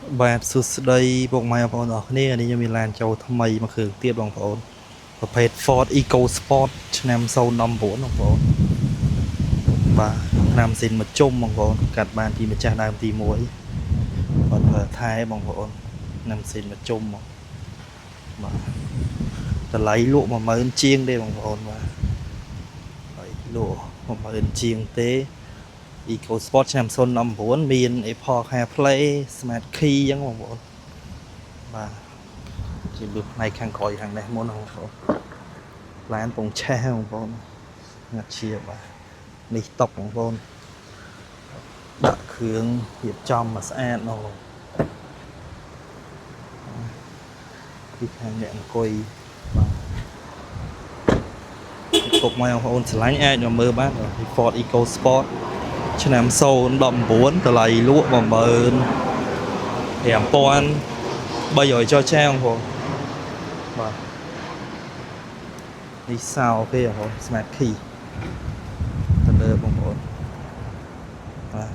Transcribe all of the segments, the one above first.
បាទសួស្តីពុកម៉ែបងប្អូនអរគ្នានេះខ្ញុំមានឡានចូលថ្មីមួយគ្រឿងទៀតបងប្អូនប្រភេទ Ford Eco Sport ឆ្នាំ09បងប្អូនបាទឆ្នាំស៊ីនមកជុំបងប្អូនកាត់បានពីម្ចាស់ដើមទី1គាត់ធ្វើថែបងប្អូនឆ្នាំស៊ីនមកជុំមកបាទតម្លៃលក់10000ជាងទេបងប្អូនបាទហើយលក់10000ជាងទេ Eco Sport ឆ្នាំ09មាន Apple CarPlay Smart Key អញ្ចឹងបងប្អូនបាទជាលើផ្នែកខាងក្រោយខាងនេះមុនបងប្អូនឡានពងឆេះបងប្អូនងាត់ជាបាទនេះតុកបងប្អូនដាក់គ្រឿងរៀបចំមកស្អាតបងប្អូនពីខាងអ្នកអង្គុយបាទពុកម៉ែបងប្អូនឆ្លាញ់អាចមកមើលបាន Ford Eco Sport ឆ្នាំ019តម្លៃលក់15300ចរចាបងប្អូនបាទនេះសោគេបងប្អូន Smart Key ទៅលើបងប្អូនបាទ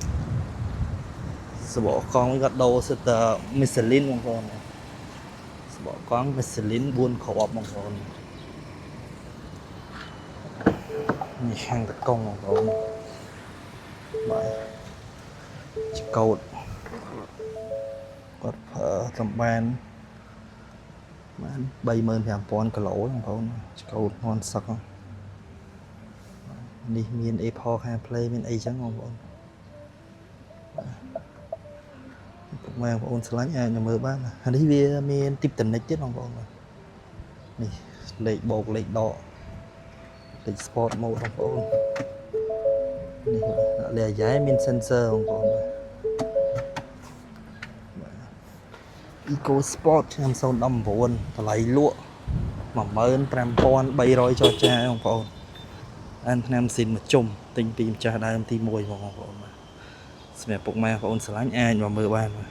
សបកកង់ក៏ដូរសិតតែ Michelin បងប្អូនសបកកង់ Michelin 4គ្រាប់បងប្អូននេះខាងតកង់បងប្អូនបាទចកោតគាត់ប្រើសម្បាន35000គីឡូបងប្អូនចកោតហ៊ុនសឹកនេះមាន Apple CarPlay មានអីចឹងបងប្អូនបាទបងប្អូនឆ្លាញ់អាចមកមើលបានអានេះវាមានទីបតនិចទៀតបងប្អូននេះលេខបូកលេខដកលេខ Sport Mode បងប្អូននេះដាក់លេខអាយ៉ែមាន sensor បងប្អូនEco Sport ឆ្នាំ09តម្លៃលក់15300ចរចាបងប្អូនអានឆ្នាំស៊ីនមកជុំទិញពីម្ចាស់ដើមទី1បងប្អូនបាទសម្រាប់ពុកម៉ែបងប្អូនឆ្លាញ់អាចមកមើលបានបាទ